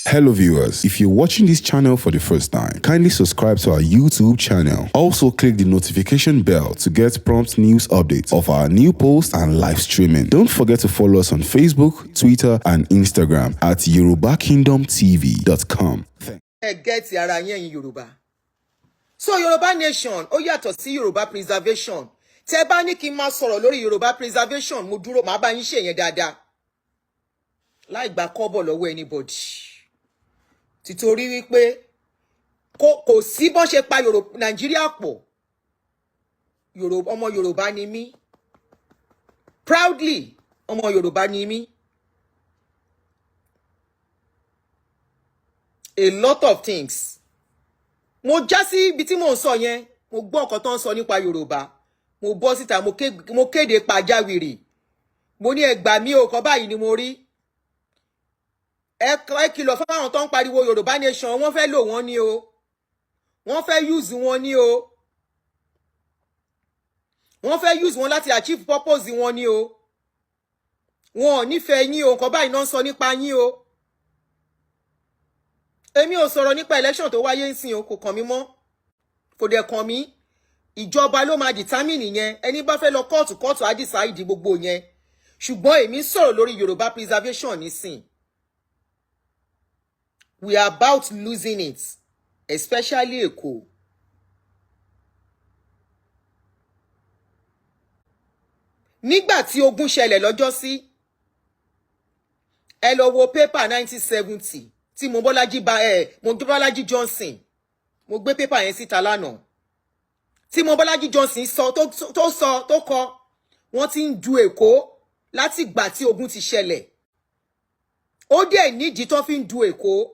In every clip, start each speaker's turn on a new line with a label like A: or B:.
A: Hello viewers, if you're watching this channel for the first time, kindly subscribe to our YouTube channel. Also click the notification bell to get prompt news updates of our new posts and live streaming. Don't forget to follow us on Facebook, Twitter and Instagram at yorubakingdomtv.com.
B: Get ara yẹn Yoruba. So Yoruba nation, ó yàtọ̀ sí Yoruba preservation. Tẹ́ bá ní kí n máa sọ̀rọ̀ lórí Yoruba preservation, mo dúró màá bá yín ṣe yẹn dáadáa. Láì gba kọ́bọ̀ lọ́wọ́ anybody. Títorí wípé kò sí bọ́n ṣe pa Nàìjíríà pọ̀. Ọmọ Yorùbá ni mí. Proudly, ọmọ Yorùbá ni mí. A lot of things. Mo já sí ibi tí mò ń sọ yẹn, mo gbọ́ nǹkan tó ń sọ nípa Yorùbá. Mo bọ́ síta, mo kéde pàjáwìrì. Mo ní ẹ gbà mí o, kan báyìí ni mo rí. Ẹ kìlọ̀ fún àwọn tó ń pariwo Yorùbá nation, wọ́n fẹ́ lò wọ́n ní o. Wọ́n fẹ́ use wọn ní o. Wọ́n fẹ́ use wọn láti achieve purpose wọn ní o. Wọn ò nífẹ̀ẹ́ yín o, kan báyìí náà ń sọ nípa yín o. Èmi ò sọ̀rọ̀ nípa election tó wáyé ńsìn o, kò kàn mí mọ́. Kò dẹ̀ kàn mí. Ìjọba ló máa determine yẹn. Ẹni bá fẹ́ lọ kóòtù á decide gbogbo yẹn. Ṣùgbọ́n èmi sọ̀rọ̀ lórí Yoruba preservation nísìn. We are about losing it, especially Èkó. Nígbà tí ogun ṣẹlẹ̀ lọ́jọ́ sí, ẹ lọ wo paper 1970 tí Mobọ́lájí Johnson, mo gbé paper yẹn síta lánàá. Tí Mobọ́lájí Johnson sọ tó kọ, wọ́n ti ń du Èkó láti ìgbà tí ogun ti ṣẹlẹ̀. Ó dẹ̀ nídìí tó fi ń du Èkó.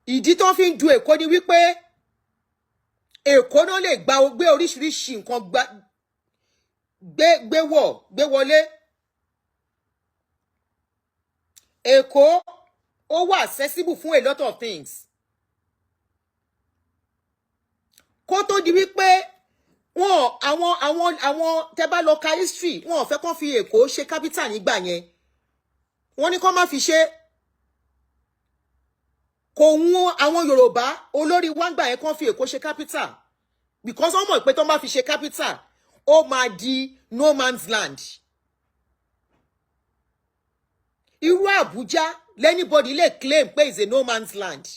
B: Ìdí tó fi ń du Èkó ni wípé Èkó náà lè gbé oríṣiríṣi nǹkan gbé wọlé. Èkó ó wà accessible fún a lot of things. Kó tó di wípé àwọn tẹ́ bá lọ ka history, wọn ò fẹ́ kán fi Èkó ṣe capital nígbà yẹn. Wọ́n ní kán má fi ṣe. Kò wọ́n àwọn Yorùbá olórí wa ńgbà yẹn kán fi Èkó ṣe capital. Because wọ́n mọ̀ pé tán bá fi ṣe capital, ó máa di no man's land. Irú Abuja, anybody lè claim pé is a no man's land.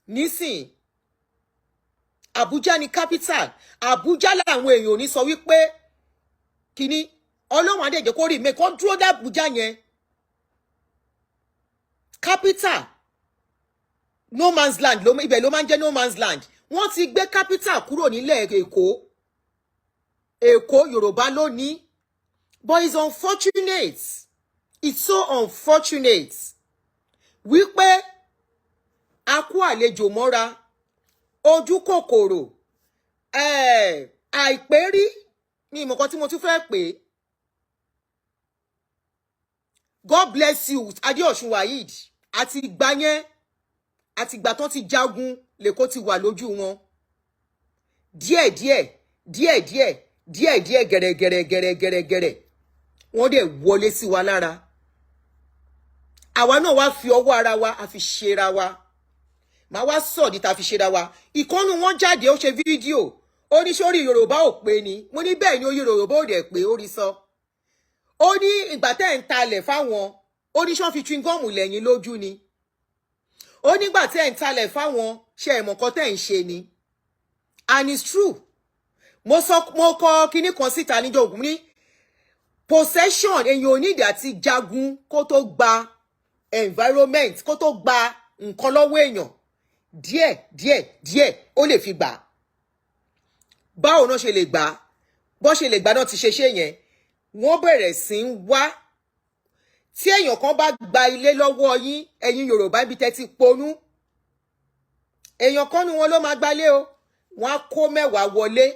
B: Nísìn, Abuja ni capital. Abuja làwọn èèyàn ò ní sọ wípé kíní Ọlọ́run adé jẹ́ kó rí mi kó dúró dá Abuja yẹn. Capital, no man's land, ibẹ̀ ló máa ń jẹ́ no man's land. Wọ́n ti gbé capital kúrò nílẹ̀ Èkó. Èkó Yorùbá ló ní. But it's unfortunate. It's so unfortunate. Wípé a kú àlejò mọ́ra, ojú kòkòrò, àìpérí ní ìmọ̀kan tí mo tún fẹ́ pè. God bless you, Adéọ̀ṣun Waheed. Àti ìgbà yẹn, àti ìgbà tán ti jagun, l'Èkó ti wà lójú wọn. Díẹ̀díẹ̀, gẹ̀rẹ̀gẹ̀rẹ̀. Wọ́n dẹ̀ wọlé sí wa lára. Àwa náà wá fi ọwọ́ ara wa, a fi ṣera wa. Màá wá sọ̀dí ta fi ṣera wa. Ìkọ́nù wọn jáde, ó ṣe fídíò. Ó ní sórí Yorùbá ò pé ni. Mo ní bẹ́ẹ̀ ni orí Yorùbá ò dẹ̀ pé, ó rí sọ. Ó ní ìgbà tẹ́ ń talẹ̀ fáwọn. Ó ní ṣán fi chewing gum lẹ́yìn lójú ni. Ó nígbà tẹ́ ń talẹ̀ fáwọn, ṣe ẹ̀mọ̀ kan tẹ́ ń ṣe ni. And it's true. Mo kọ kíní kan síta níjọ́ Ògún ní possession, èyàn ò nídìí àti jagun kó tó gba environment, kó tó gba nǹkan lọ́wọ́ èèyàn. Díẹ̀ ó lè fi gbà. Báwo náà ṣe lè gbà? Bó ṣe lè gbà náà ti ṣe yẹn. Wọ́n bẹ̀rẹ̀ sí ń wá. Tí èèyàn kan bá gba ilé lọ́wọ́ yín, ẹ̀yin Yorùbá ibi tẹ́ ti ponú. Èèyàn kan ní wọn ló máa gbalé o. Wọ́n á kó 10 wọlé.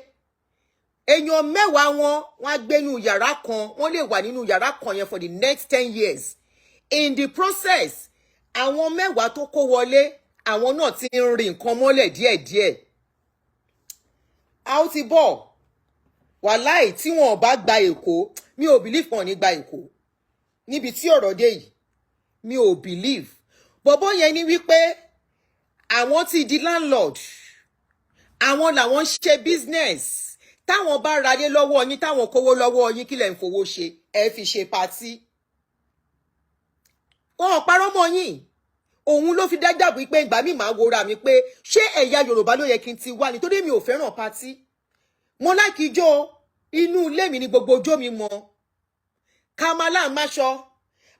B: Èèyàn 10 wọ́n á gbé nínú yàrá kan. Wọ́n lè wà nínú yàrá kan yẹn for the next 10 years. In the process, àwọn 10 tó kó wọlé, àwọn náà ti ń rí nǹkan mọ́lẹ̀ díẹ̀díẹ̀. A ó ti bọ̀. Wàláì tí wọn ò bá gba Èkó, mi ò believe wọn ní gba Èkó. níbi tí ọ̀rọ̀ dé yìí mi ò believe bọ̀bọ́ yẹn ni wípé àwọn ti di landlord àwọn làwọn ń ṣe business táwọn bá ralé lọ́wọ́ yín táwọn kówó lọ́wọ́ yín kí lẹ̀ ń fowó ṣe ẹ fi ṣe patí wọn ò parọ́ mọ́ yín òun ló fi dájàbù pé ìgbà mi máa wora mi pé ṣé ẹ̀yà Yorùbá ló yẹ kí n ti wá nítorí mi ò fẹ́ràn patí mo láìkí ijó inú ilé mi ni gbogbo ojó mi mọ kamala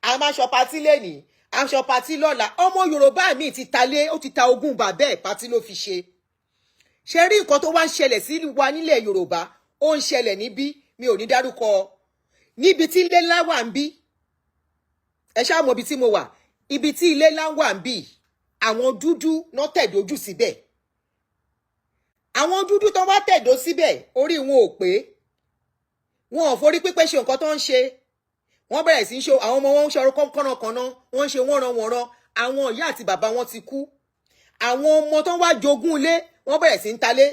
B: àmàṣọ patí lẹ́nìí aṣọ patí lọ́la ọmọ Yorùbá mi ti talé ó ti ta ogún bàbá ẹ̀ patí ló fi ṣe ṣe rí nǹkan tó wá ń ṣẹlẹ̀ sí wa nílẹ̀ Yorùbá ó ń ṣẹlẹ̀ níbí mi ò ní dárúkọ níbi tí ilé ńlá wà ń bí ẹ ṣáà mọ ibi tí mo wà ibi tí ilé ńlá wà ń bí àwọn dúdú náà tẹ̀dójú síbẹ̀ àwọn dúdú tó wá tẹ̀dó síbẹ̀ orí wọn ò pé wọn ò forí pípẹ́ ṣe nǹkan tó ń ṣe wọ́n bẹ̀rẹ̀ sí í ṣe àwọn ọmọ wọn ń ṣe ọrọ̀ kọ́nàkọ́nà wọ́n ń ṣe wọ́nranwọ̀nran àwọn ìyá àti bàbá wọn ti kú àwọn ọmọ tó wá jogún ilé wọ́n bẹ̀rẹ̀ sí ń talé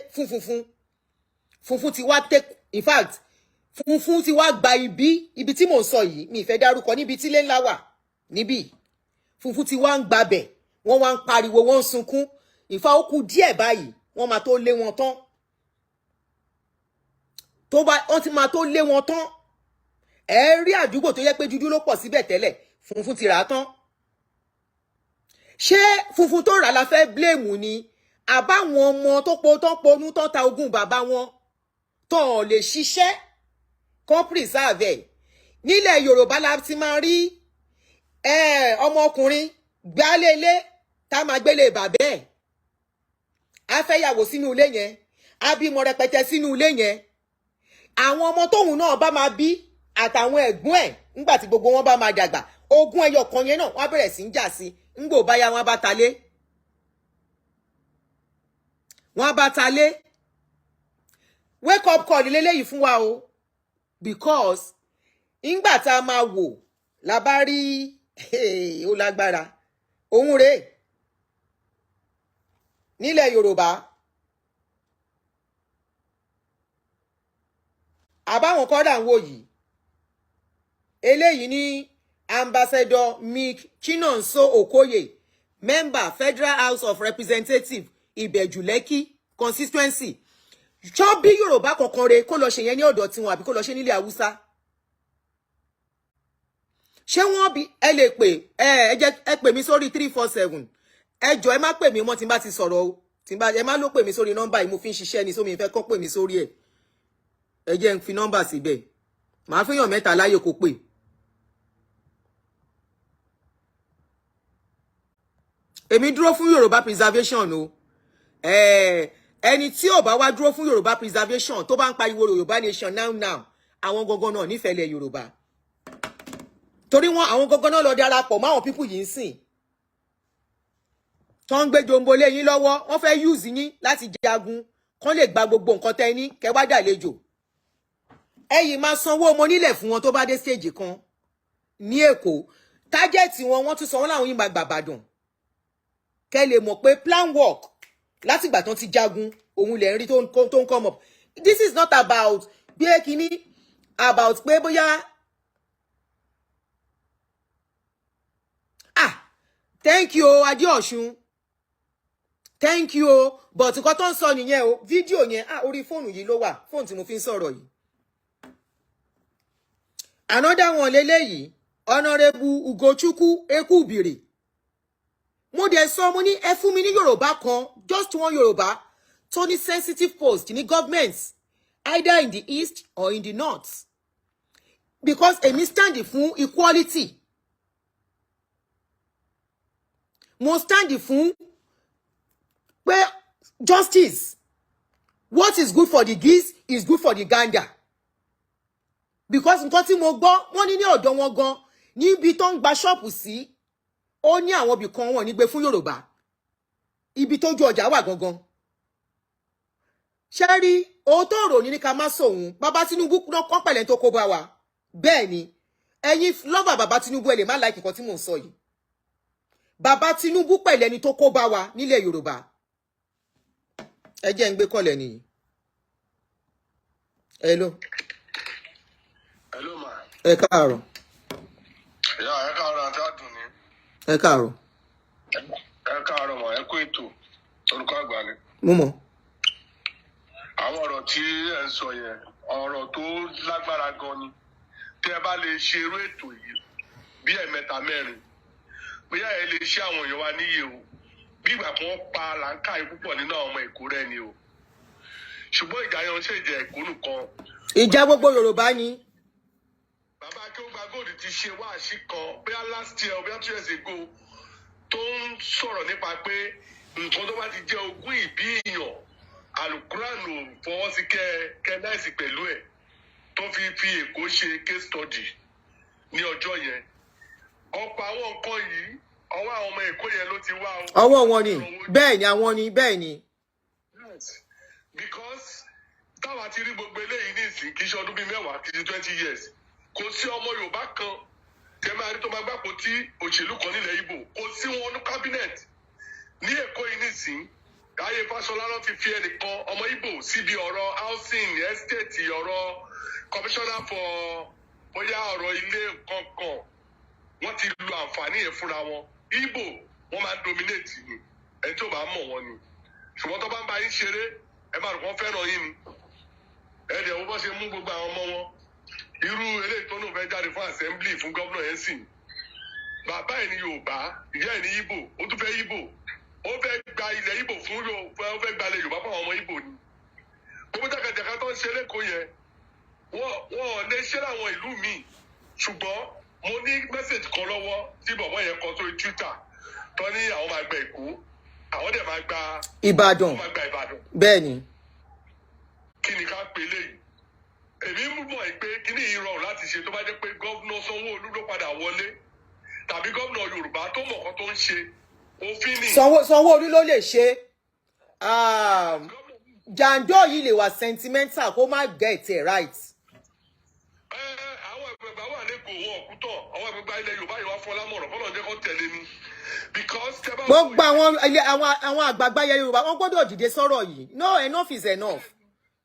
B: funfun ti wá take in fact funfun ti wá gba ibi tí mò ń sọ yìí mi ìfẹ́ dárúkọ níbi tí ilé ńlá wà níbí funfun ti wá ń gbabẹ̀ wọ́n wá ń pariwo wọ́n ń sunkún ìfà ó kù díẹ̀ báyìí wọ́n máa tó lé wọn tán wọ́n ti máa tó lé wọn tán ẹ rí àdúgbò tó yẹ pé dúdú ló pọ̀ síbẹ̀ tẹ́lẹ̀ funfun ti rà á tán ṣé funfun tó rà la fẹ́ blame ni àbáwọn ọmọ tó ponú tó ta ogún bàbá wọn tó lè ṣiṣẹ́ kan preserve ẹ̀ nílẹ̀ Yorùbá la ti máa rí ọmọkùnrin gbálélé tá máa gbélé bàbá ẹ̀ á fẹ́ yàwó sínú ilé yẹn á bímọ rẹpẹtẹ sínú ilé yẹn àwọn ọmọ tóun náà bá máa bí àtàwọn ẹ̀gbọ́n ẹ̀ nígbà tí gbogbo wọn bá máa dàgbà ogún ẹyọ kan yẹn náà wọ́n á bẹ̀rẹ̀ sí ń jà sí ńgbò báyà wọ́n bá talé wake up call lélẹ́yìí fún wa o because ńgbà tá a máa wò la bá rí ó lágbára òun rèé nílẹ̀ Yorùbá àbáwọn kọ́dà ń wò yìí eléyìí ní ambassador Mick Chinonso Okoye member Federal House of Representatives Ìbẹ̀jú-Lẹ́kì constituency ṣọ́ bí Yorùbá kankan re kó lọ ṣe yẹn ní ọ̀dọ̀ tiwọn àbí kó lọ ṣe nílẹ̀ Haúsá ṣé wọ́n bí ẹ lè pè ẹ pè mí sórí 347 ẹ jọ ẹ má pè mí mọ́ tí n bá ti sọ̀rọ̀ o ẹ má ló pè mí sórí nọ́mbà yìí mo fi ń ṣiṣẹ́ ni sómi ìfẹ́ kọ́ pè mí sórí ẹ̀ ẹ jẹ́ n fi nọ́mbà síbẹ̀ màá fẹ́yàn mẹ́ta láyè kó pè. èmi dúró fún Yorùbá preservation o ẹni tí ò bá wá dúró fún Yorùbá preservation tó bá ń pariwo Yorùbá nation now àwọn gangan náà nífẹ̀ẹ́ lẹ̀ Yorùbá torí wọn àwọn gangan náà lọ darapọ̀ mọ́ àwọn pípù yìí ń sìn tó ń gbé jombolé yín lọ́wọ́ wọ́n fẹ́ use yín láti jagun kán lè gba gbogbo nǹkan tẹ́ ní kẹ́ wá dàlejò ẹ̀yin máa sanwó ọmọ nílẹ̀ fún wọn tó bá dé stage kan ní Èkó tájẹ́ẹ̀tì wọ́n tún sọ wọ́n láwọn yìí máa gbàbàdàn kẹ́ lè mọ̀ pé plan work láti ìgbà tán ti jagun òun lè rí tó ń come up this is not about bí kíní about pé bóyá thank you Adéọ̀ṣun thank you but nǹkan tó ń sọ nìyẹn o fídíò yẹn orí fóònù yìí ló wà fóònù tí mo fi ń sọ̀rọ̀ yìí another one lélẹ́yìí honourable Ugochukwu Ekubiri mo dẹ̀ sọ mo ní ẹ fún mi ní Yorùbá kan just one Yorùbá tó ní sensitive post ní government either in the east or in the north because èmi stand fún equality mo stand fún pé justice what is good for the geese is good for the gander because nǹkan tí mo gbọ́ wọ́n ní ọ̀dọ̀ wọn gan níbi tó ń gba ṣọ́ọ̀pù sí ó ní àwọn ibì kan wọn ní gbé fún Yorùbá ibi tó ju ọjà wà gangan ṣe rí òótọ́ ọ̀rọ̀ ní ká má sòun bàbá Tinubu kọ́ pẹ̀lẹ́ tó kó bá wa bẹ́ẹ̀ ni ẹ̀yin lọ́bà bàbá Tinubu ẹ lè má láìkì nǹkan tí mò ń sọ yìí bàbá Tinubu pẹ̀lẹ́ ni tó kó bá wa nílẹ̀ Yorùbá ẹ jẹ́ ń gbé kọ́lẹ̀ nìyí.
C: Hello ma.
B: Ẹ káàárọ̀.
C: Yeah, ẹ káàárọ̀ àti àdùnní.
B: Ẹ káàárọ̀.
C: Ẹ káàárọ̀ mọ̀, ẹ kú ètò. Olùkọ́ àgbà ni.
B: Mo mọ̀.
C: Àwọn ọ̀rọ̀ tí ẹ ń sọ yẹn, ọ̀rọ̀ tó lágbára gan ni. Tí ẹ bá lè ṣe irú ètò yìí bí ẹ̀mẹ́ta mẹ́rin, bóyá ẹ lè ṣe àwọn èèyàn wa níyì o. Bí ìgbà kan pa làǹkàyè púpọ̀ nínú àwọn ọmọ Èkó rẹ̀ ni o. Ṣùgbọ́n ìjà yẹn ṣe ìjà Èkó nìkan.
B: Ìjà gbogbo Yorùbá ni.
C: Bàbá Akéwùgbà Gold ti ṣe wáàsí kan bóyá last year or bóyá 2 years ago tó ń sọ̀rọ̀ nípa pé nǹkan tó bá ti jẹ́ ogún ìbí èèyàn alukuraanu fọwọ́ sí kẹ́ẹ́náìsì pẹ̀lú ẹ̀ tó fi Èkó ṣe case study ní ọjọ́ yẹn. Ọ̀pọ̀ àwọn nǹkan yìí ọwọ́ àwọn ọmọ Èkó yẹn ló ti wá o.
B: Ọwọ́ wọn ni bẹ́ẹ̀ ni àwọn ni bẹ́ẹ̀ ni.
C: Because táwa ti rí gbogbo eléyìí ní ìsìn kì í ṣe ọdún bíi 10 kì í ṣe 20 years kò sí ọmọ Yorùbá kan tẹ máa rí tó máa gbàpò tí òṣèlú kan nílẹ̀ Ìgbò kò sí wọn ní cabinet ní Èkó yìí nìsín ayé Fáṣọlá ló ti fi ẹnìkan ọmọ Ìgbò síbi ọ̀rọ̀ housing estate ọ̀rọ̀ commissioner for bóyá ọ̀rọ̀ ilé kankan wọ́n ti lu àǹfààní yẹn fúnra wọn Ìgbò wọ́n máa dominate ni ẹni tó bá mọ̀ wọn ni ṣùgbọ́n tó bá ń bá yín ṣeré ẹ máa rò wọ́n fẹ́ràn yín ni ẹ dẹ̀ wọ́n bá ṣe mú gbogbo àwọn ọmọ wọn irú eléyìí tó náà fẹ́ jáde fún assembly fún gómìnà yẹn sìn bàbá ẹ̀ ní Yorùbá ìyá ẹ̀ ní Ìgbò ó tún fẹ́ Ìgbò ó fẹ́ gba ilẹ̀ Ìgbò fún Yorùbá ó fẹ́ gba ilẹ̀ Yorùbá fún àwọn ọmọ Ìgbò ni gbogbo jàkàjàkà tó ń ṣe lẹ́kọ̀ọ́ yẹn wọ́n lè ṣe láwọn ìlú míì ṣùgbọ́n mo ní mẹ́sẹ̀jì kan lọ́wọ́ tí bọ̀bọ́ yẹn kọ sórí Twitter tó ní àwọn máa gba Èkó àwọn dẹ̀ máa gba
B: Ìbàdàn bẹ́ẹ̀ ni.
C: Kí ni ká pè léyìí èmi ń mọ̀ pé kí ni ìrọ̀rùn láti ṣe tó bá jẹ́ pé gómìnà Sanwó-Olú ló padà wọlé tàbí gómìnà Yorùbá tó mọ̀ kan tó ń ṣe òfin ni.
B: Sanwó-Olú ló lè ṣe jàǹdó yìí lè wà sentimental kó má get it right.
C: Àwọn ẹgbẹ̀gbà wà lẹ́kọ̀ọ́ wọn òkútọ̀ àwọn ẹgbẹ̀gbà ilẹ̀ Yorùbá yìí wá fún ọlámọ̀ràn fọlọ́ jẹ́ kó tẹ̀lé ni.
B: Gbogbo àwọn àgbààgbà ilẹ̀ Yorùbá wọ́n gbọ́dọ̀ dìde sọ̀rọ̀ yìí no enough is enough.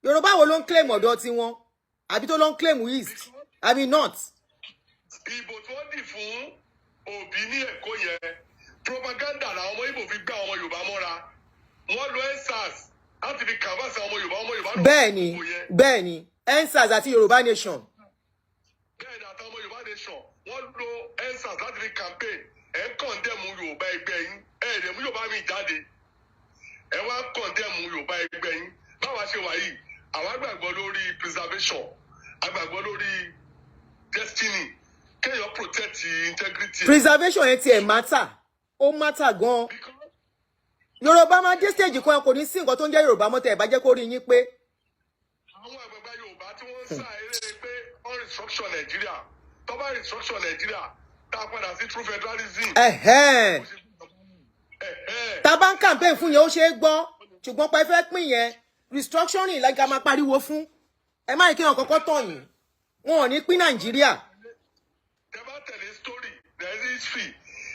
B: Yorùbá wo ló ń claim ọ̀dọ̀ tiwọn àbí tó ló ń claim east àbí north.
C: Ìbò tí wọ́n dì fún Òbí ní Èkó yẹn propaganda làwọn ọmọ Ìgbò fi gbá ọmọ Yorùbá mọ́ra wọ́n lo EndSARS láti fi canvas ọmọ Yorùbá náà.
B: bẹ́ẹ̀ ni EndSARS àti Yorùbá nation.
C: Bẹ́ẹ̀ ni àti ọmọ Yorùbá nation wọ́n lo EndSARS láti fi campaign ẹ̀ ń kọ̀ndẹ̀mù Yorùbá ẹgbẹ́ yín ẹ̀ dẹ̀ mú Yorùbá mi jáde ẹ̀ wá kọ̀ndẹ̀mù Yorùbá ẹgbẹ́ yín báwa ṣe wà yìí àwa gbàgbọ́ lórí preservation agbàgbọ́ lórí destiny kéèyàn protect integrity.
B: Preservation yẹn tiẹ̀ matter ó matter gan-an. Yorùbá máa dé stage kan kò ní sí nǹkan tó ń jẹ́ Yorùbá mọ́tẹ́ ẹ̀ bá jẹ́ kó rí yín pé.
C: Àwọn àgbàgbà Yorùbá tí wọ́n ń sá eré pé wọ́n restructure Nàìjíríà tó bá restructure Nàìjíríà tá a padà sí true federalism.
B: Tá a bá ń campaign fún yẹn ó ṣe é gbọ́ ṣùgbọ́n pé fẹ́ pín yẹn restructuring like a máa pariwo fún ẹ má rí kí wọn kọ́kọ́ tàn yín wọn ò ní pín Nàìjíríà.
C: Tẹ́ bá tẹ̀lé story there is history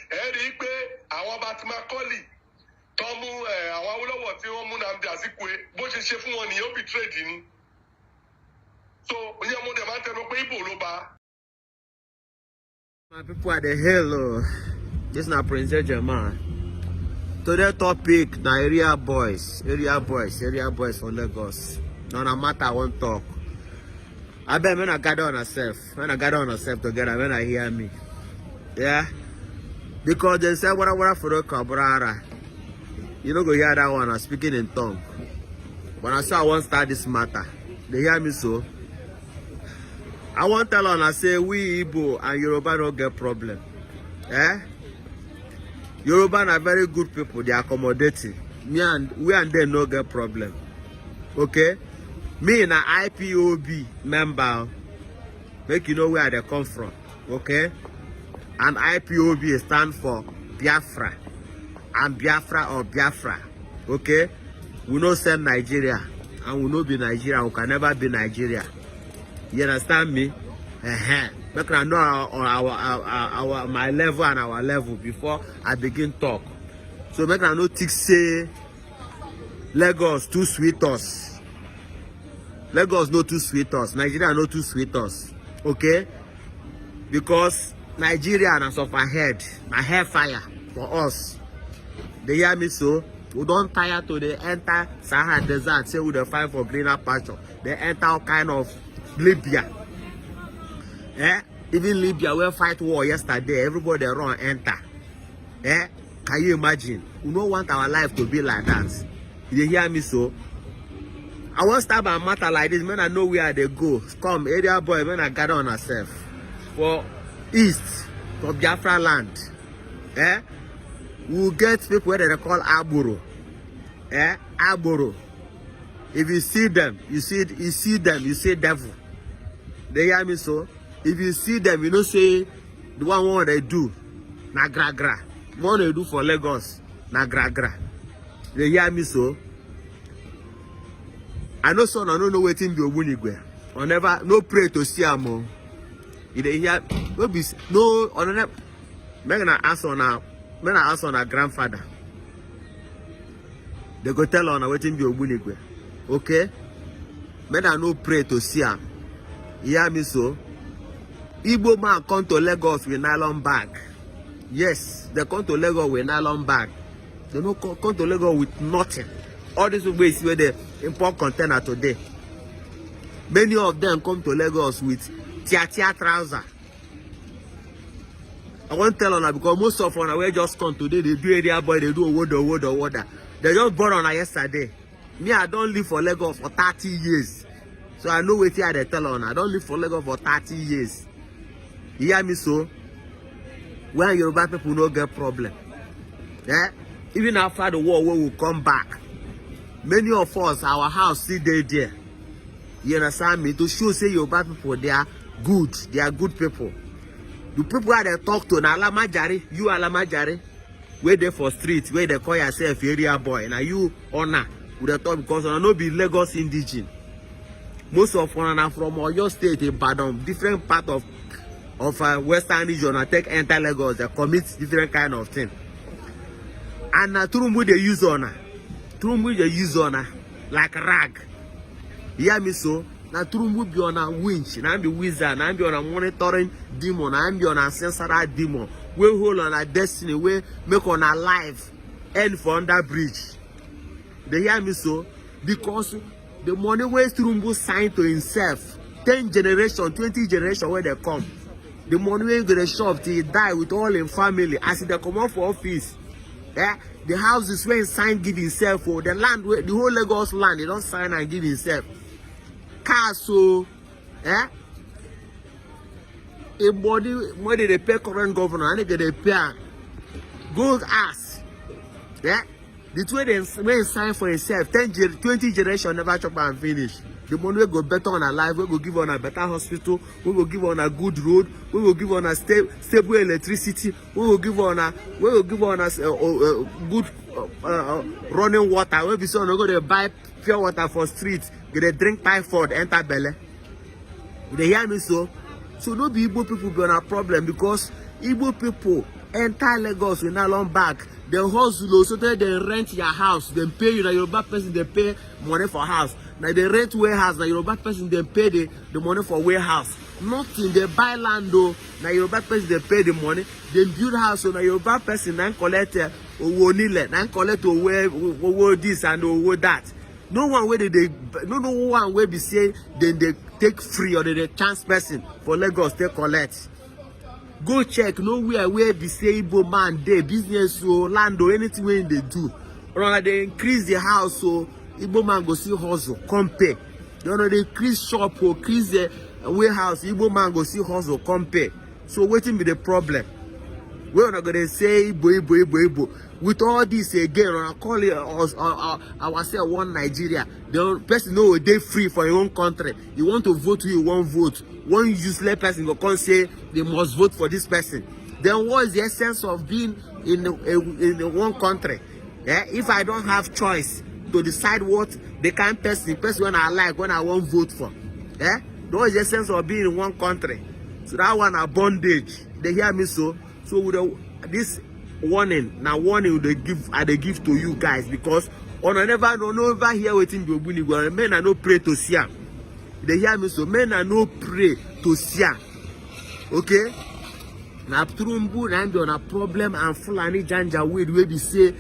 C: ẹ rí i pé àwọn Batimakọ́lì tó mú àwọn Awólọ́wọ̀ tí wọ́n mú Nnamdi Azikiwe bó ṣe ṣe fún wọn nìyẹn ó betrayed ni so ìyẹn mo dẹ̀ máa ń tẹnu pé Ìgbò ló bá.
D: My people at the hill, this na Prince Ejema. Today topic na area boys for Lagos. No matter I won't talk. I bet when I gather on myself together, when I hear me. Yeah? Because they say what for the cabrara. You know go hear that one, I'm speaking in tongue. When I say I won't start this matter, they hear me so. I want to tell on I say we Igbo and Yoruba don't get problem. Eh? Yoruba are very good people, they are accommodating. We and them no get problem. Okay? Me na IPOB member, make you know where they come from. Okay? And IPOB stand for Biafra. And Biafra or Biafra. Okay? We no send Nigeria. And we no be Nigeria. We can never be Nigeria. You understand me? Make I know our my level and our level before I begin talk. So make I know tick say Lagos too sweet us. Lagos no too sweet us. Nigeria no too sweet us. Okay? Because Nigeria na suffer head, na hair fire for us. They hear me so? We don't tire to the enter Sahara Desert, say we the fight for greener pasture. They enter all kind of Libya. Even Libya will fight war yesterday. Everybody run enter. Can you imagine? We don't want our life to be like that. You hear me so? I won't start by matter like this. Man, I know where they go. Come, area boy, man, I gather on ourselves. For east, for Biafra land. We'll get people where they call Aboro. Aboro. If you see them, you see devil. They hear me so? If you see them, you know say the one what they do, na gra gra. What they do for Lagos, na gra gra. They hear me so? I know son, I don't know waiting be Ooooooooo. I never no pray to see am. You hear no be no on them. Men I ask on a grandfather. They go tell on waiting be Ooooooooo. Okay? Men I no pray to see am. You hear me so? Igbo man come to Lagos with nylon bag. Yes, they come to Lagos with nylon bag. They don't come to Lagos with nothing. All these people is where they import container today. Many of them come to Lagos with tia trouser. I won't tell on because most of them we just come today. They do area boy, they do water. They just born on yesterday. Me, I don't live for Lagos for 30 years. So I know what they tell on. I don't live for Lagos for 30 years. You hear me so? When Yoruba people no get problem. Even after the war, we will come back. Many of us, our house still there. You understand me? To show say Yoruba people, they are good. They are good people. The people that they talk to, na Alamajari, you Alamajari, where they for street, where they call yourself area boy. Now you honor with the talk because I know be Lagos indigenous. Most of them are from Oyo State, Ibadan, different part of Western region. I take enter Lagos, they commit different kind of thing. And Turumbu they use honor. Turumbu they use honor like rag. You hear me so? Now Turumbu be on a winch, now be wizard, now be on a monitoring demon, now be on a sensory demon. We hold on a destiny, we make on a life end for under bridge. They hear me so? Because the money where Turumbu signed to himself, 10 generation, 20 generation where they come. The money where gonna shop till he die with all in family. As they come out for office. The houses where he signed give himself for the land where the whole Lagos land, he don't sign and give himself. Cars so a body where they pay current governor and they pay gold ass. The two when he sign for himself, 20 generation never chop and finish. The money will go better on our life, we will give on a better hospital, we will give on a good road, we will give on a stable electricity, we will give on a good running water. When we say we go to buy pure water for streets, get a drink typhoid, enter belly. They hear me so? So no be Igbo people be on a problem because Igbo people enter Lagos with a long back. They hustle, so they rent your house, they pay you, the Yoruba person, they pay money for house. Now they rent warehouse, the Yoruba person, they pay the money for warehouse. Nothing, they buy land though, now Yoruba person, they pay the money. They build house, so now Yoruba person, then collect Ooooooooo, then collect Ooooooooo this and Ooooooooo that. No one where no one where be say then they take free or they chance person for Lagos, they collect. Go check nowhere where be say Igbo man dey business or land or anything where they do. Or they increase the house so Igbo man go see hustle, come pay. They increase shop or increase the warehouse, Igbo man go see hustle, come pay. So waiting be the problem. We're not gonna say Igbo. With all this again, I call it ourselves one Nigeria. The person know they free for your own country. You want to vote, you won't vote. One useless person will come say they must vote for this person. Then what is the essence of being in one country? If I don't have choice to decide what the kind of person when I like, when I won't vote for. What is the essence of being in one country? So that one a bondage. They hear me so? So with this warning, now warning they give to you guys because on I never hear waiting be Ooooooooo. Men are no pray to see. They hear me so men are no pray to see. Okay? na Trumbu na be on a problem and Fulani Janja wey be say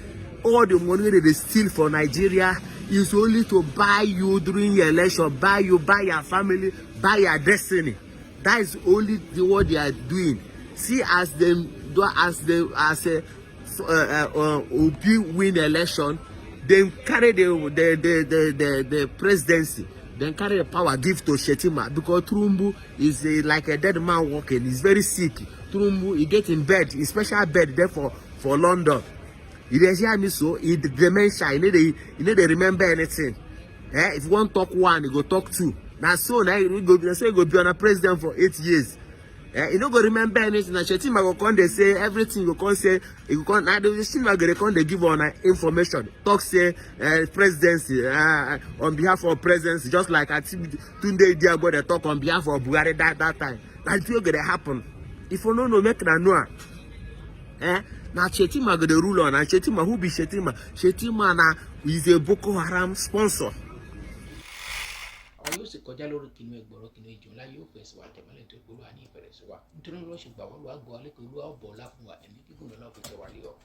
D: all the money wey they steal for Nigeria is only to buy you during your election, buy you, buy your family, buy your destiny. That is only what they are doing. See, as Obi win election, they carry the presidency, then carry the power, give to Shetima, because Trumbu is like a dead man walking. He's very sick. Trumbu, he get in bed, in special bed there for London. He dey hear me so, he dementia, he need to remember anything. If you want talk one, he go talk two. Now so now he go be on a president for 8 years. You no go remember anything. Now Shetima go come dey say everything. Go come say he go come. Now the Shetima go come dey give on information. Talk say presidency on behalf of presidency, just like Tunde Diago they talk on behalf of Buhari that time. Now it's gonna happen. If you no make that know. Now Shetima go the rule on, and Shetima, who be Shetima? Shetima na is a Boko Haram sponsor.
E: Àwọn yóò sì kọjá lórí kìnìún ẹgbọ̀rọ̀ kìnìún ìjọ ńlá yóò fẹsẹ̀ wá tẹ̀mọ́lẹ̀ tó gbólóhà ní ìfẹ̀rẹ̀ sí wa nítorí wọ́n ṣe gbà wọ́n lọ́wọ́ àgọ́ alẹ́kọ̀ọ́ olúwa ọ̀bọ̀ ọ̀la fún wa ẹ̀mí gígùn lọ́nà òfin tẹ̀wálé ọ̀.